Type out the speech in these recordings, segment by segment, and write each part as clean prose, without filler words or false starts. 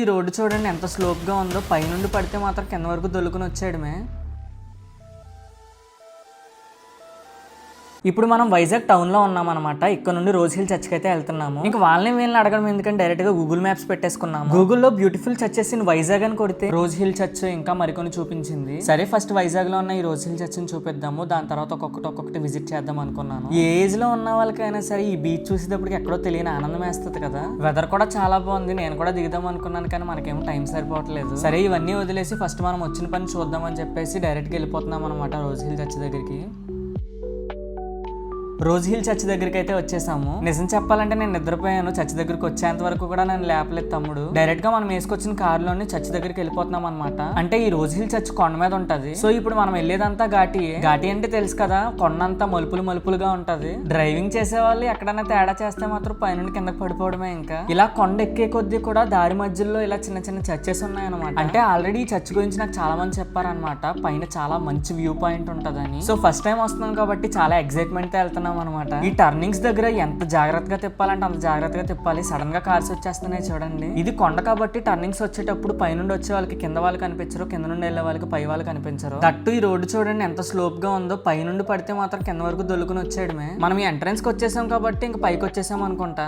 ఈ రోడ్డు చూడండి ఎంత స్లోప్గా ఉందో, పైనుండి పడితే మాత్రం కింద వరకు దొల్లుకుని వచ్చేయడమే. ఇప్పుడు మనం వైజాగ్ టౌన్లో ఉన్నామన్నమాట. ఇక్కడ నుండి రోజ్ హిల్ చర్చ్కి అయితే వెళ్తున్నాము. ఇంకా వీళ్ళని అడగడం ఎందుకంటే డైరెక్ట్గా గూగుల్ మ్యాప్స్ పెట్టేసుకున్నాము. గూగుల్లో బ్యూటిఫుల్ చర్చెస్ ఇన్ వైజాగ్ అని కొడితే రోజ్ హిల్ చర్చ్ ఇంకా మరికొన్ని చూపించింది. సరే ఫస్ట్ వైజాగ్ లో ఉన్న ఈ రోజ్ హిల్ చర్చ్ ని చూపిద్దాము, దాని తర్వాత ఒక్కొక్కటి విజిట్ చేద్దాం అనుకున్నాను. ఏ ఏజ్ లో ఉన్న వాళ్ళకైనా సరే ఈ బీచ్ చూసేటప్పటికి ఎక్కడో తెలియని ఆనందం వేస్తుంది కదా. వెదర్ కూడా చాలా బాగుంది, నేను కూడా దిగుదాం అనుకున్నాను కానీ మనకేమో టైం సరిపోవట్లేదు. సరే ఇవన్నీ వదిలేసి ఫస్ట్ మనం వచ్చిన పని చూద్దాం అని చెప్పేసి డైరెక్ట్గా వెళ్ళిపోతున్నాం అనమాట రోజ్ హిల్ చర్చ్ దగ్గరికి. రోజ్ హిల్ చర్చ్ దగ్గరికి అయితే వచ్చేసాము. నిజం చెప్పాలంటే నేను నిద్రపోయాను. చర్చ్ దగ్గరికి వచ్చేంత వరకు కూడా నేను లేపలేదు తమ్ముడు. డైరెక్ట్ గా మనం వేసుకొచ్చిన కారులోని చర్చ్ దగ్గరికి వెళ్ళిపోతున్నాం అనమాట. అంటే ఈ రోజ్ హిల్ చర్చ్ కొండ మీద ఉంటది. సో ఇప్పుడు మనం వెళ్ళేదంతా ఘాటి అంటే తెలుసు కదా, కొండంతా మలుపులుగా ఉంటది. డ్రైవింగ్ చేసే వాళ్ళు ఎక్కడైనా తేడా చేస్తే మాత్రం పైనుండి కిందకి పడిపోవడమే. ఇంకా ఇలా కొండ ఎక్కే కొద్దీ కూడా దారి మధ్యలో ఇలా చిన్న చర్చెస్ ఉన్నాయన్నమాట. అంటే ఆల్రెడీ ఈ చర్చ్ గురించి నాకు చాలా మంది చెప్పారనమాట, పైన చాలా మంచి వ్యూ పాయింట్ ఉంటదని. సో ఫస్ట్ టైం వస్తున్నాం కాబట్టి చాలా ఎక్సైట్మెంట్ తో వెళ్తున్నాం అనమాట. ఈ టర్నింగ్స్ దగ్గర ఎంత జాగ్రత్తగా తిప్పాలంటే అంత జాగ్రత్తగా తిప్పాలి. సడన్ గా కార్స్ వచ్చేస్తున్నాయి చూడండి. ఇది కొండ కాబట్టి టర్నింగ్స్ వచ్చేటప్పుడు పైనుండి వచ్చే వాళ్ళకి కింద వాళ్ళు కనిపించరు, కింద నుండి వెళ్ళే వాళ్ళకి పై వాళ్ళు కనిపించరు. దట్టు ఈ రోడ్డు చూడండి ఎంత స్లోప్ గా ఉందో, పైనుండి పడితే మాత్రం కింద వరకు దొల్లుకుని వచ్చేయడమే. మనం ఈ ఎంట్రన్స్ కి వచ్చేసాం కాబట్టి ఇంక పైకి వచ్చేసాం అనుకుంటా.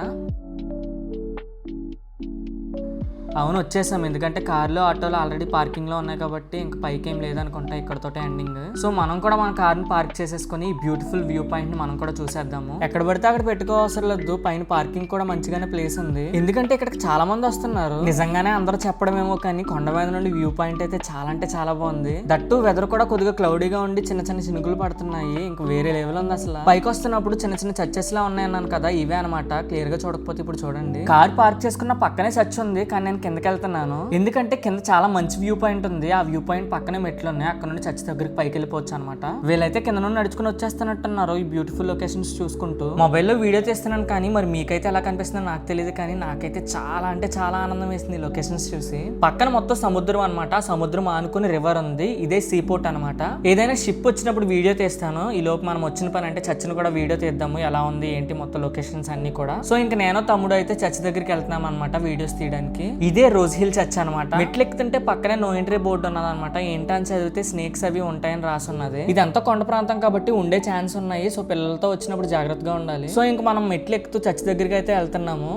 అవును వచ్చేసాం, ఎందుకంటే కార్లు ఆటోలు ఆల్రెడీ పార్కింగ్ లో ఉన్నాయి కాబట్టి ఇంకా పైకి ఏం లేదనుకుంటా, ఇక్కడతోటే ఎండింగ్. సో మనం కూడా మన కార్ని పార్క్ చేసేసుకుని ఈ బ్యూటిఫుల్ వ్యూ పాయింట్ ని మనం కూడా చూసేద్దాము. ఎక్కడ పడితే అక్కడ పెట్టుకోవసరం లేదు, పైన పార్కింగ్ కూడా మంచిగానే ప్లేస్ ఉంది. ఎందుకంటే ఇక్కడికి చాలా మంది వస్తున్నారు. నిజంగానే అందరూ చెప్పడమేమో కానీ కొండ మీద నుండి వ్యూ పాయింట్ అయితే చాలా అంటే చాలా బాగుంది. దట్టు వెదర్ కూడా కొద్దిగా క్లౌడీగా ఉండి చిన్న చినుకులు పడుతున్నాయి. ఇంకా వేరే లెవెల్ ఉంది అసలు. పైకి వస్తున్నప్పుడు చిన్న చర్చెస్ లా ఉన్నాయన్నాను కదా, ఇవే అనమాట. క్లియర్ గా చూడకపోతే ఇప్పుడు చూడండి, కార్ పార్క్ చేసుకున్న పక్కనే చర్చ్ ఉంది కానీ నేను కిందకి వెళ్తున్నాను ఎందుకంటే కింద చాలా మంచి వ్యూ పాయింట్ ఉంది. ఆ వ్యూ పాయింట్ పక్కనే మెట్లు ఉన్నాయి, అక్కడ నుండి చర్చ్ దగ్గరికి పైకి వెళ్ళిపోవచ్చు అనమాట. వీళ్ళైతే కింద నుండి నడుచుకుని వచ్చేస్తున్నట్టున్నారు ఈ బ్యూటిఫుల్ లొకేషన్స్ చూసుకుంటూ. మొబైల్లో వీడియో తీస్తున్నాను కానీ మరి మీకైతే ఎలా కనిపిస్తుందో నాకు తెలియదు, కానీ నాకైతే చాలా అంటే చాలా ఆనందం వేసింది లొకేషన్స్ చూసి. పక్కన మొత్తం సముద్రం అనమాట, సముద్రం ఆనుకుని రివర్ ఉంది. ఇదే సీ పోర్ట్ అనమాట. ఏదైనా షిప్ వచ్చినప్పుడు వీడియో తీస్తాను. ఈ లోపు మనం వచ్చిన పని అంటే చర్చిని కూడా వీడియో తీద్దాము, ఎలా ఉంది ఏంటి మొత్తం లొకేషన్స్ అన్ని కూడా. సో ఇంకా నేను తమ్ముడు అయితే చర్చ్ దగ్గరికి వెళ్తున్నాం అనమాట వీడియోస్ తీయడానికి. ఇదే రోజ్ హిల్ చర్చ్ అనమాట. మెట్లు ఎక్కుతుంటే పక్కనే నో ఎంట్రీ బోర్డు ఉన్నది అనమాట. ఏంటని చదివితే స్నేక్స్ అవి ఉంటాయని రాసి ఉన్నది. ఇదంతా కొండ ప్రాంతం కాబట్టి ఉండే ఛాన్స్ ఉన్నాయి. సో పిల్లలతో వచ్చినప్పుడు జాగ్రత్తగా ఉండాలి. సో ఇంక మనం మెట్లు ఎక్కుతూ చర్చ్ దగ్గరికి అయితే వెళ్తున్నాము.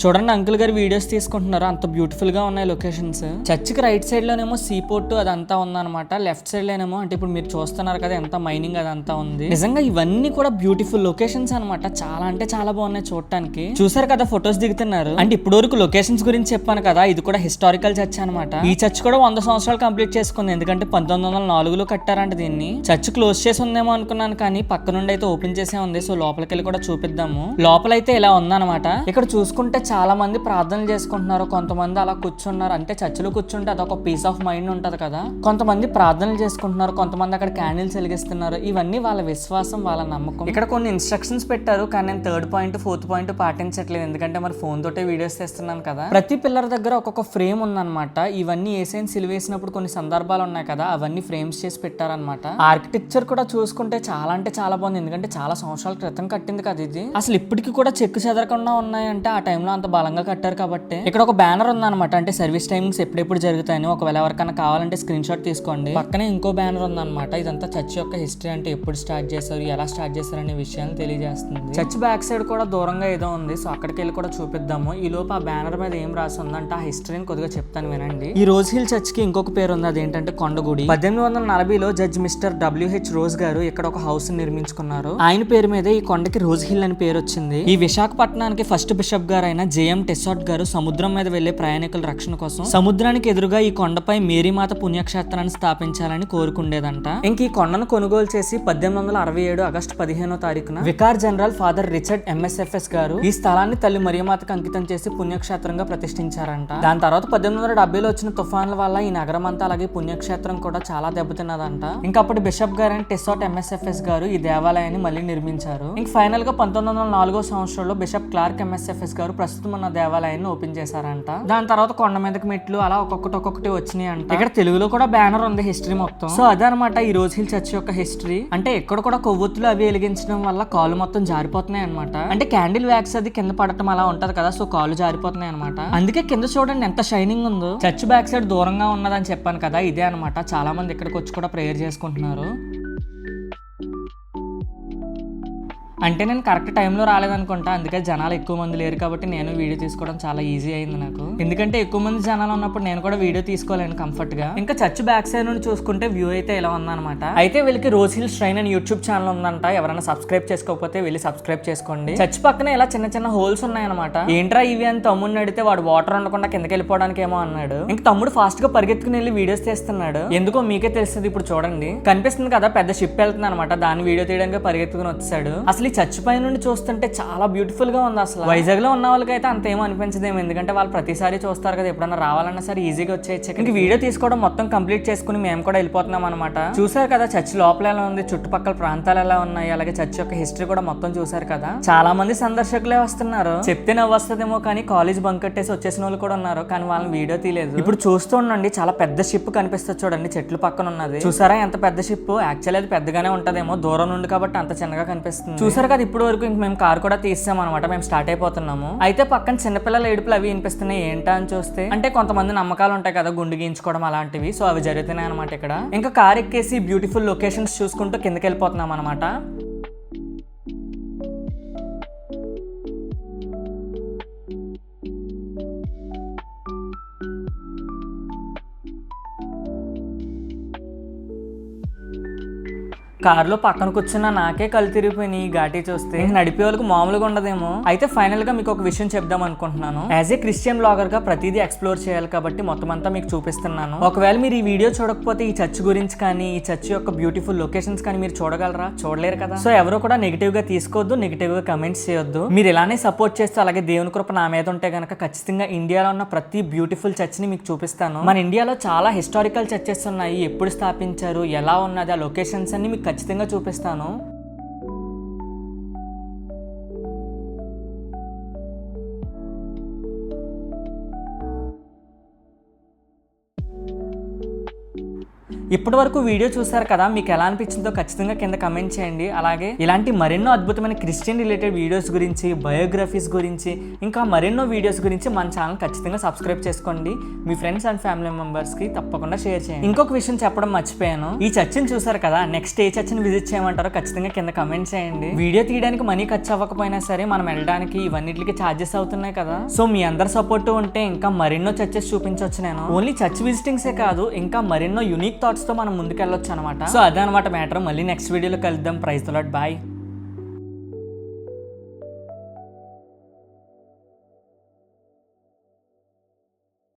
చూడండి అంకుల్ గారు వీడియోస్ తీసుకుంటున్నారు, అంత బ్యూటిఫుల్ గా ఉన్నాయి లొకేషన్స్. చర్చికి రైట్ సైడ్ లోనేమో సీ పోర్ట్ అదంతా ఉందన్నమాట. లెఫ్ట్ సైడ్ లోనేమో అంటే ఇప్పుడు మీరు చూస్తున్నారు కదా ఎంత మైనింగ్ అదంతా ఉంది. నిజంగా ఇవన్నీ కూడా బ్యూటిఫుల్ లొకేషన్స్ అనమాట. చాలా అంటే చాలా బాగున్నాయి చూడటానికి. చూసారు కదా ఫొటోస్ దిగుతున్నారు. అంటే ఇప్పుడు వరకు లొకేషన్స్ గురించి చెప్పాను కదా, ఇది కూడా హిస్టారికల్ చర్చ్ అనమాట. ఈ చర్చ్ కూడా 100 సంవత్సరాలు కంప్లీట్ చేసుకుంది, ఎందుకంటే 1904లో కట్టారంట దీన్ని. చర్చ్ క్లోజ్ చేసి ఉందేమో అనుకున్నాను కానీ పక్క నుండి అయితే ఓపెన్ చేసే ఉంది. సో లోపలికి వెళ్ళి కూడా చూపిద్దాము. లోపలైతే ఇలా ఉందన్నమాట. ఇక్కడ చూసుకుంటే చాలా మంది ప్రార్థనలు చేసుకుంటున్నారు, కొంతమంది అలా కూర్చున్నారు. అంటే చర్చిలో కూర్చుంటే అదొక పీస్ ఆఫ్ మైండ్ ఉంటది కదా. కొంతమంది ప్రార్థనలు చేసుకుంటున్నారు, కొంతమంది అక్కడ క్యాండిల్స్ వెలిగిస్తున్నారు. ఇవన్నీ వాళ్ళ విశ్వాసం, వాళ్ళ నమ్మకం. ఇక్కడ కొన్ని ఇన్స్ట్రక్షన్స్ పెట్టారు కానీ నేను 3rd పాయింట్ 4th పాయింట్ పాటించట్లేదు, ఎందుకంటే మరి ఫోన్ తోటే వీడియోస్ చేస్తున్నాను కదా. ప్రతి పిల్లర్ దగ్గర ఒక్కొక్క ఫ్రేమ్ ఉందన్నమాట. ఇవన్నీ ఏసైన్ సిలువేసినప్పుడు కొన్ని సందర్భాలు ఉన్నాయి కదా, అవన్నీ ఫ్రేమ్స్ చేసి పెట్టారనమాట. ఆర్కిటెక్చర్ కూడా చూసుకుంటే చాలా అంటే చాలా బాగుంది, ఎందుకంటే చాలా సంవత్సరాల క్రితం కట్టింది కదా ఇది. అసలు ఇప్పటికీ కూడా చెక్కు చెదరకుండా ఉన్నాయంటే ఆ టైంలో అంత బలంగా కట్టారు కాబట్టి. ఇక్కడ ఒక బ్యానర్ ఉందన్నమాట, అంటే సర్వీస్ టైమింగ్స్ ఎప్పుడెప్పుడు జరుగుతాయని. ఒకవేళ ఎవరికైనా కావాలంటే స్క్రీన్ షాట్ తీసుకోండి. పక్కనే ఇంకో బ్యానర్ ఉందన్నమాట. ఇదంతా చర్చ్ యొక్క హిస్టరీ, అంటే ఎప్పుడు స్టార్ట్ చేశారు, ఎలా స్టార్ట్ చేశారు అనే విషయాన్ని తెలియజేస్తుంది. చర్చ్ బ్యాక్ సైడ్ కూడా దూరంగా ఏదో ఉంది, సో అక్కడికి వెళ్ళి కూడా చూపిద్దాము. ఈ లోపు ఆ బ్యానర్ మీద ఏం రాసి ఉందంటే ఆ హిస్టరీని కొద్దిగా చెప్తాను వినండి. ఈ రోజ్ హిల్ చర్చ్ కి ఇంకొక పేరు ఉంది, అదేంటంటే కొండగుడి. 1840లో జడ్జ్ మిస్టర్ WH రోజ్ గారు ఇక్కడ ఒక హౌస్ నిర్మించుకున్నారు. ఆయన పేరు మీద ఈ కొండకి రోజ్ హిల్ అని పేరు వచ్చింది. ఈ విశాఖపట్నానికి ఫస్ట్ బిషప్ గారు అయిన జేఎం టెస్సాట్ గారు సముద్రం మీద వెళ్లే ప్రయాణికుల రక్షణ కోసం సముద్రానికి ఎదురుగా ఈ కొండపై మేరీమాత పుణ్యక్షేత్రాన్ని స్థాపించాలని కోరుకుండేదంట. ఇంక ఈ కొండను కొనుగోలు చేసి 1867 ఆగస్టు 15వ తారీఖున vicar general father Richard MSFS గారు ఈ స్థలాన్ని తల్లి మరియమాతకు అంకితం చేసి పుణ్యక్షేత్రంగా ప్రతిష్ఠించారంట. దాని తర్వాత 1870లో వచ్చిన తుఫాన్ల వల్ల ఈ నగరం అంతా అలాగే పుణ్యక్షేత్రం కూడా చాలా దెబ్బతిన్నదంట. ఇంకా అప్పుడు బిషప్ గారు టెస్సాట్ MSFS గారు ఈ దేవాలయాన్ని మళ్ళీ నిర్మించారు. ఇంక ఫైనల్ గా 1904వ సంవత్సరంలో బిషప్ క్లార్క్ MSFS గారు ప్రస్తుతం ప్రస్తుతం ఉన్న దేవాలయాన్ని ఓపెన్ చేశారంట. దాని తర్వాత కొండ మీదకి మెట్లు అలా ఒక్కొక్కటి వచ్చినాయి అంట. ఇక్కడ తెలుగులో కూడా బ్యానర్ ఉంది హిస్టరీ మొత్తం. సో అదనమాట ఈ రోజ్ హిల్ చర్చ్ యొక్క హిస్టరీ. అంటే ఇక్కడ కూడా కొవ్వొత్తులు అవి వెలిగించడం వల్ల కాళ్ళు మొత్తం జారిపోతున్నాయి అనమాట. అంటే క్యాండిల్ వ్యాక్స్ అది కింద పడటం అలా ఉంటది కదా, సో కాళ్ళు జారిపోతున్నాయి అనమాట. అందుకే కింద చూడండి ఎంత షైనింగ్ ఉందో. చర్చ్ బ్యాక్ సైడ్ దూరంగా ఉన్నదని చెప్పాను కదా, ఇదే అనమాట. చాలా మంది ఇక్కడికి వచ్చి కూడా ప్రేయర్ చేసుకుంటున్నారు. అంటే నేను కరెక్ట్ టైంలో రాలేదనుకుంటా, అందుకే జనాలు ఎక్కువ మంది లేరు కాబట్టి నేను వీడియో తీసుకోవడం చాలా ఈజీ అయింది నాకు. ఎందుకంటే ఎక్కువ మంది జనాలు ఉన్నప్పుడు నేను కూడా వీడియో తీసుకోలేను కంఫర్ట్ గా. ఇంకా చర్చ్ బ్యాక్ సైడ్ నుండి చూసుకుంటే వ్యూ అయితే ఇలా ఉందన్నమాట. అయితే వీళ్ళకి రోజ్ హిల్ ష్రైన్ అని యూట్యూబ్ ఛానల్ ఉందంట. ఎవరైనా సబ్స్క్రైబ్ చేసుకోకపోతే వెళ్ళి సబ్స్క్రైబ్ చేసుకోండి. చర్చ్ పక్కన ఇలా చిన్న చిన్న హోల్స్ ఉన్నాయన్నమాట. ఏంట్రా ఇవి అని తమ్ముడిని అడిగితే వాడు వాటర్ ఉండకుండా కిందకి వెళ్ళిపోవడానికి ఏమో అన్నాడు. ఇంకా తమ్ముడు ఫాస్ట్ గా పరిగెత్తుకుని వెళ్ళి వీడియోస్ తీస్తున్నాడు. ఎందుకో మీకే తెలుస్తుంది. ఇప్పుడు చూడండి కనిపిస్తుంది కదా పెద్ద షిప్ వెళ్తుంది అనమాట. దాని వీడియో తీయడానికి పరిగెత్తుకుని వచ్చాడు. అసలు ఈ చర్చ్ పై నుండి చూస్తుంటే చాలా బ్యూటిఫుల్ గా ఉంది. అసలు వైజాగ్ లో ఉన్న వాళ్ళకైతే అంతేమో అనిపించదేమో, ఎందుకంటే వాళ్ళు ప్రతిసారి చూస్తారు కదా, ఎప్పుడన్నా రావాలన్నా సరే ఈజీగా వచ్చేయచ్చు. ఇంక వీడియో తీసుకోవడం మొత్తం కంప్లీట్ చేసుకుని మేము కూడా వెళ్ళిపోతున్నాం అనమాట. చూసారు కదా చర్చ్ లోపల ఎలా ఉంది, చుట్టుపక్కల ప్రాంతాలు ఎలా ఉన్నాయి, అలాగే చర్చ్ యొక్క హిస్టరీ కూడా మొత్తం చూసారు కదా. చాలా మంది సందర్శకులే వస్తున్నారు. చెప్తే నవ్వు వస్తుందేమో కానీ కాలేజ్ బంక్ కట్టేసి వచ్చేసిన వాళ్ళు కూడా ఉన్నారు, కానీ వాళ్ళని వీడియో తీయలేదు. ఇప్పుడు చూస్తూ ఉండండి చాలా పెద్ద షిప్ కనిపిస్తుంది చూడండి, చెట్లు పక్కన ఉన్నది. చూసారా ఎంత పెద్ద షిప్. యాక్చువల్లీ అది పెద్దగానే ఉంటదేమో, దూరం నుండి కాబట్టి అంత చిన్నగా కనిపిస్తుంది. చూసారు కదా ఇప్పుడు వరకు మేము కార్ కూడా తీసాం అనమాట. మేము స్టార్ట్ అయిపోతున్నాము. అయితే పక్కన చిన్నపిల్లల ఏడుపులు అవి వినిపిస్తున్నాయి. ఏంటా అని చూస్తే అంటే కొంతమంది నమ్మకాలు ఉంటాయి కదా, గుండు గీయించుకోవడం అలాంటివి. సో అవి జరుగుతున్నాయి అనమాట ఇక్కడ. ఇంకా కార్ ఎక్కేసి బ్యూటిఫుల్ లొకేషన్స్ చూసుకుంటూ కిందకి వెళ్ళిపోతున్నాం అనమాట. కార్లో పక్కన కూర్చున్న నాకే కళ్ళు తిరిగిపోయినాయి ఘాటీ చూస్తే. నడిపే వాళ్ళకి మామూలుగా ఉండదేమో. అయితే ఫైనల్ గా మీకు ఒక విషయం చెప్దాం అనుకుంటున్నాను. యాజ్ ఏ క్రిస్టియన్ బ్లాగర్ గా ప్రతిదీ ఎక్స్ప్లోర్ చేయాలి కాబట్టి మొత్తం అంతా మీకు చూపిస్తున్నాను. ఒకవేళ మీరు ఈ వీడియో చూడకపోతే ఈ చర్చ్ గురించి కానీ ఈ చర్చ్ యొక్క బ్యూటిఫుల్ లొకేషన్స్ కానీ మీరు చూడగలరా? చూడలేరు కదా. సో ఎవరు కూడా నెగిటివ్ గా తీసుకోవద్దు, నెగిటివ్ గా కమెంట్స్ చేయొద్దు. మీరు ఇలానే సపోర్ట్ చేస్తే అలాగే దేవుని కృప నా మీద ఉంటే గనక ఖచ్చితంగా ఇండియాలో ఉన్న ప్రతి బ్యూటిఫుల్ చర్చ్ ని మీకు చూపిస్తాను. మన ఇండియాలో చాలా హిస్టారికల్ చర్చెస్ ఉన్నాయి. ఎప్పుడు స్థాపించారు, ఎలా ఉన్నది, ఆ లొకేషన్స్ అన్ని మీకు ఖచ్చితంగా చూపిస్తాను. ఇప్పటి వరకు వీడియో చూసారు కదా, మీకు ఎలా అనిపించిందో ఖచ్చితంగా కింద కమెంట్ చేయండి. అలాగే ఇలాంటి మరెన్నో అద్భుతమైన క్రిస్టియన్ రిలేటెడ్ వీడియోస్ గురించి, బయోగ్రఫీస్ గురించి, ఇంకా మరెన్నో వీడియోస్ గురించి మన ఛానల్ ఖచ్చితంగా సబ్స్క్రైబ్ చేసుకోండి. మీ ఫ్రెండ్స్ అండ్ ఫ్యామిలీ మెంబర్స్ కి తప్పకుండా షేర్ చేయండి. ఇంకొక విషయం చెప్పడం మర్చిపోయాను. ఈ చర్చిని చూసారు కదా, నెక్స్ట్ ఏ చర్చిని విజిట్ చేయమంటారో ఖచ్చితంగా కింద కమెంట్ చేయండి. వీడియో తీయడానికి మనీ ఖర్చు అవ్వకపోయినా సరే మనం వెళ్ళడానికి ఇవన్నిటికి ఛార్జెస్ అవుతున్నాయి కదా. సో మీ అందరి సపోర్ట్ ఉంటే ఇంకా మరెన్నో చర్చెస్ చూపించవచ్చు. నేను ఓన్లీ చర్చ్ విజిటింగ్సే కాదు, ఇంకా మరెన్నో యూనిక్ థాట్స్ తో మనం ముందుకెళ్ళొచ్చు అనమాట. సో అదే అనమాట మ్యాటర్. మళ్ళీ నెక్స్ట్ వీడియోలో కలుద్దాం. Praise the lord. బాయ్.